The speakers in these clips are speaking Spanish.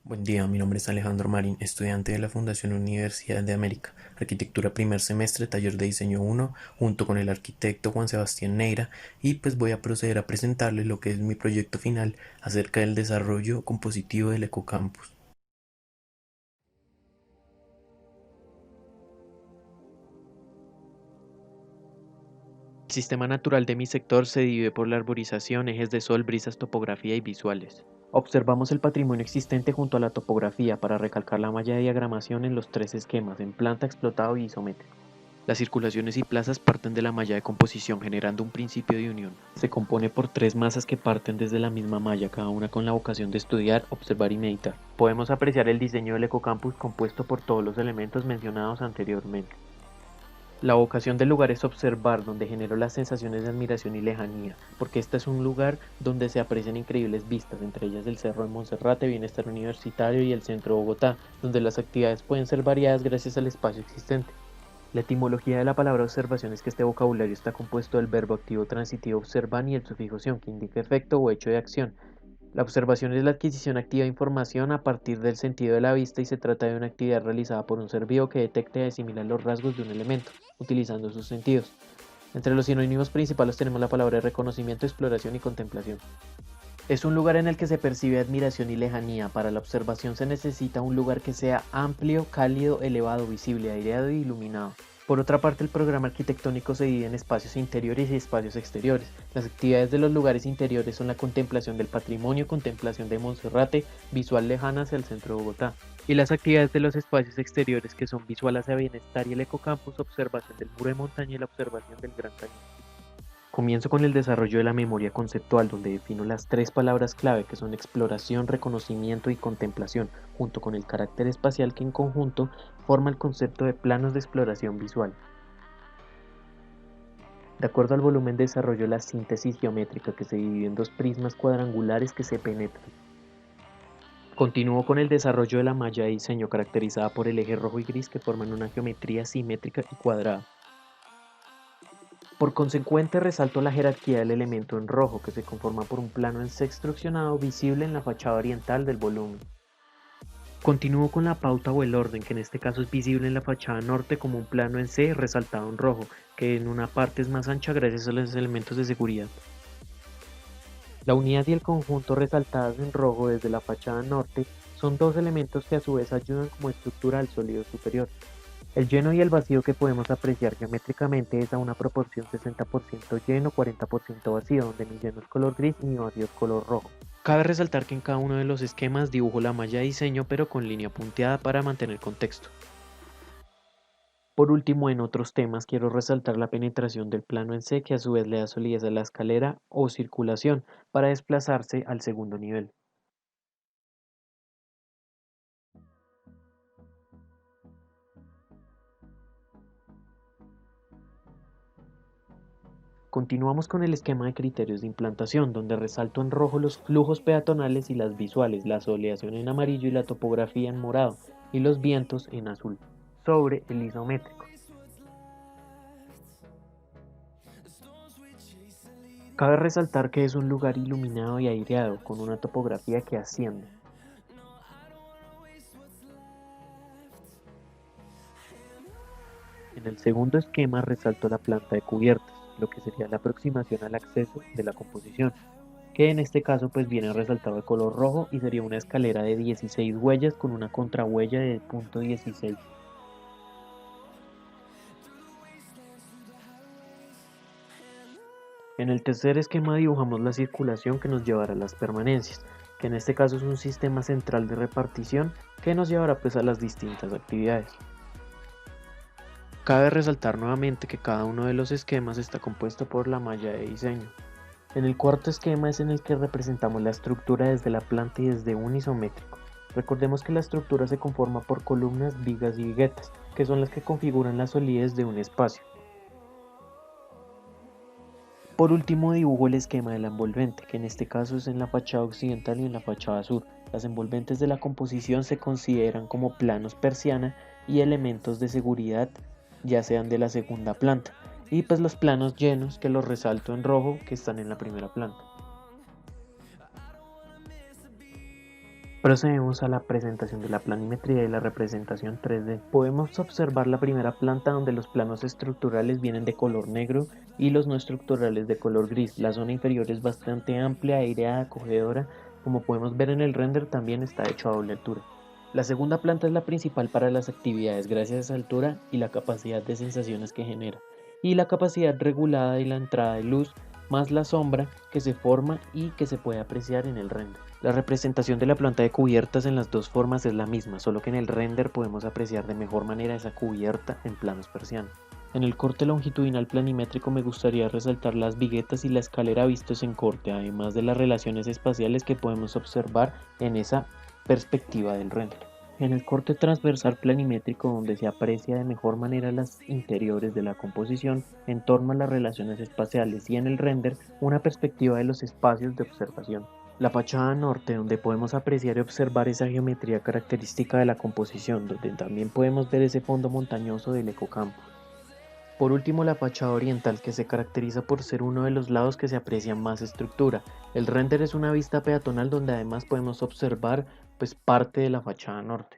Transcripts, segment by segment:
Buen día, mi nombre es Alejandro Marín, estudiante de la Fundación Universidad de América, Arquitectura primer semestre, taller de diseño 1, junto con el arquitecto Juan Sebastián Neira, y pues voy a proceder a presentarles lo que es mi proyecto final acerca del desarrollo compositivo del ecocampus. El sistema natural de mi sector se divide por la arborización, ejes de sol, brisas, topografía y visuales. Observamos el patrimonio existente junto a la topografía para recalcar la malla de diagramación en los tres esquemas, en planta, explotado y isométrico. Las circulaciones y plazas parten de la malla de composición generando un principio de unión. Se compone por tres masas que parten desde la misma malla, cada una con la vocación de estudiar, observar y meditar. Podemos apreciar el diseño del ecocampus compuesto por todos los elementos mencionados anteriormente. La vocación del lugar es observar, donde genero las sensaciones de admiración y lejanía, porque este es un lugar donde se aprecian increíbles vistas, entre ellas el Cerro de Monserrate, Bienestar Universitario y el Centro de Bogotá, donde las actividades pueden ser variadas gracias al espacio existente. La etimología de la palabra observación es que este vocabulario está compuesto del verbo activo transitivo observan y el sufijo ción, que indica efecto o hecho de acción. La observación es la adquisición activa de información a partir del sentido de la vista y se trata de una actividad realizada por un ser vivo que detecta y asimila los rasgos de un elemento, utilizando sus sentidos. Entre los sinónimos principales tenemos la palabra reconocimiento, exploración y contemplación. Es un lugar en el que se percibe admiración y lejanía. Para la observación se necesita un lugar que sea amplio, cálido, elevado, visible, aireado y iluminado. Por otra parte, el programa arquitectónico se divide en espacios interiores y espacios exteriores. Las actividades de los lugares interiores son la contemplación del patrimonio, contemplación de Monserrate, visual lejana hacia el centro de Bogotá. Y las actividades de los espacios exteriores que son visual hacia bienestar y el ecocampus, observación del muro de montaña y la observación del Gran Cañón. Comienzo con el desarrollo de la memoria conceptual, donde defino las tres palabras clave que son exploración, reconocimiento y contemplación, junto con el carácter espacial que en conjunto forma el concepto de planos de exploración visual. De acuerdo al volumen desarrollo la síntesis geométrica que se divide en dos prismas cuadrangulares que se penetran. Continúo con el desarrollo de la malla de diseño caracterizada por el eje rojo y gris que forman una geometría simétrica y cuadrada. Por consecuente, resalto la jerarquía del elemento en rojo, que se conforma por un plano en sextraccionado visible en la fachada oriental del volumen. Continúo con la pauta o el orden, que en este caso es visible en la fachada norte como un plano en C resaltado en rojo, que en una parte es más ancha gracias a los elementos de seguridad. La unidad y el conjunto resaltadas en rojo desde la fachada norte son dos elementos que a su vez ayudan como estructura al sólido superior. El lleno y el vacío que podemos apreciar geométricamente es a una proporción 60% lleno, 40% vacío, donde mi lleno es color gris y mi vacío es color rojo. Cabe resaltar que en cada uno de los esquemas dibujo la malla de diseño pero con línea punteada para mantener contexto. Por último, en otros temas quiero resaltar la penetración del plano en C que a su vez le da solidez a la escalera o circulación para desplazarse al segundo nivel. Continuamos con el esquema de criterios de implantación, donde resalto en rojo los flujos peatonales y las visuales, la soleación en amarillo y la topografía en morado, y los vientos en azul, sobre el isométrico. Cabe resaltar que es un lugar iluminado y aireado, con una topografía que asciende. En el segundo esquema resalto la planta de cubiertas, lo que sería la aproximación al acceso de la composición, que en este caso pues viene resaltado de color rojo y sería una escalera de 16 huellas con una contrahuella de punto 16. En el tercer esquema dibujamos la circulación que nos llevará a las permanencias, que en este caso es un sistema central de repartición que nos llevará pues a las distintas actividades. Cabe resaltar nuevamente que cada uno de los esquemas está compuesto por la malla de diseño. En el cuarto esquema es en el que representamos la estructura desde la planta y desde un isométrico. Recordemos que la estructura se conforma por columnas, vigas y viguetas, que son las que configuran la solidez de un espacio. Por último dibujo el esquema de la envolvente, que en este caso es en la fachada occidental y en la fachada sur. Las envolventes de la composición se consideran como planos persiana y elementos de seguridad, ya sean de la segunda planta, y pues los planos llenos que los resalto en rojo que están en la primera planta. Procedemos a la presentación de la planimetría y la representación 3D. Podemos observar la primera planta donde los planos estructurales vienen de color negro y los no estructurales de color gris. La zona inferior es bastante amplia, aireada, acogedora. Como podemos ver en el render, también está hecho a doble altura. La segunda planta es la principal para las actividades gracias a esa altura y la capacidad de sensaciones que genera, y la capacidad regulada y la entrada de luz, más la sombra que se forma y que se puede apreciar en el render. La representación de la planta de cubiertas en las dos formas es la misma, solo que en el render podemos apreciar de mejor manera esa cubierta en planos persianos. En el corte longitudinal planimétrico me gustaría resaltar las viguetas y la escalera vistos en corte, además de las relaciones espaciales que podemos observar en esa perspectiva del render. En el corte transversal planimétrico, donde se aprecia de mejor manera las interiores de la composición en torno a las relaciones espaciales, y en el render una perspectiva de los espacios de observación. La fachada norte, donde podemos apreciar y observar esa geometría característica de la composición, donde también podemos ver ese fondo montañoso del ecocampo. Por último, la fachada oriental, que se caracteriza por ser uno de los lados que se aprecia más estructura. El render es una vista peatonal donde además podemos observar parte de la fachada norte.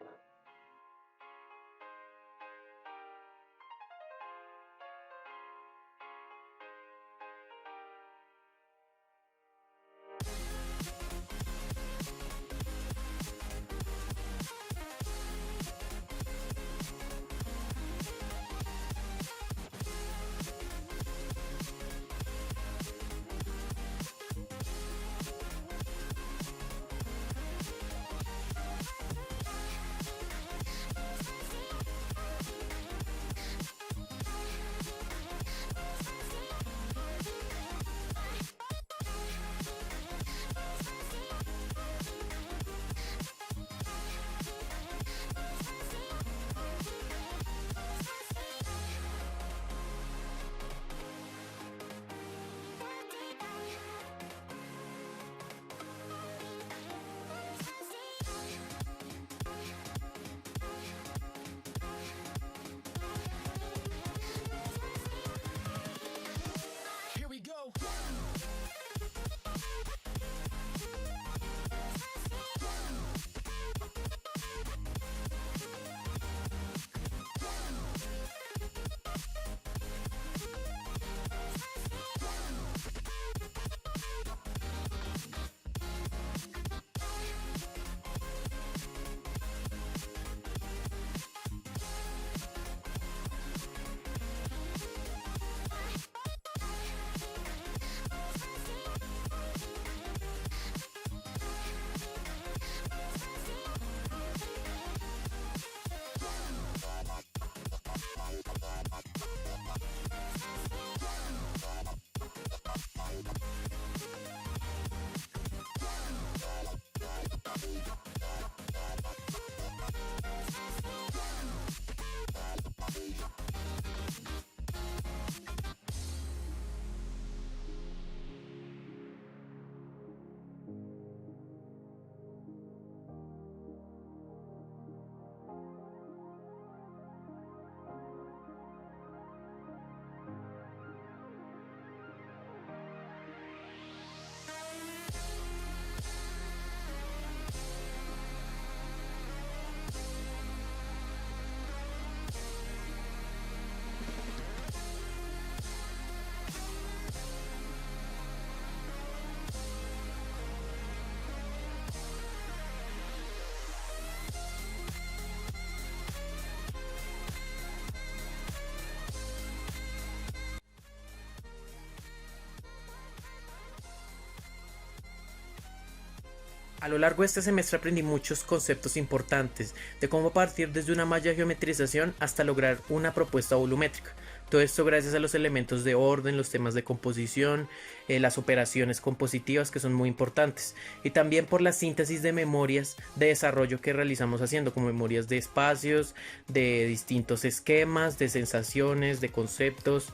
A lo largo de este semestre aprendí muchos conceptos importantes de cómo partir desde una malla de geometrización hasta lograr una propuesta volumétrica. Todo esto gracias a los elementos de orden, los temas de composición, las operaciones compositivas que son muy importantes, y también por la síntesis de memorias de desarrollo que realizamos haciendo, como memorias de espacios, de distintos esquemas, de sensaciones, de conceptos.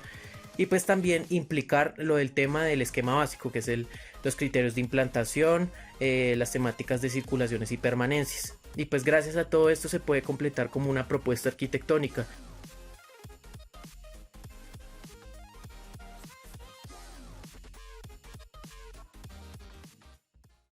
Y pues también implicar lo del tema del esquema básico, que es los criterios de implantación, las temáticas de circulaciones y permanencias. Y pues gracias a todo esto se puede completar como una propuesta arquitectónica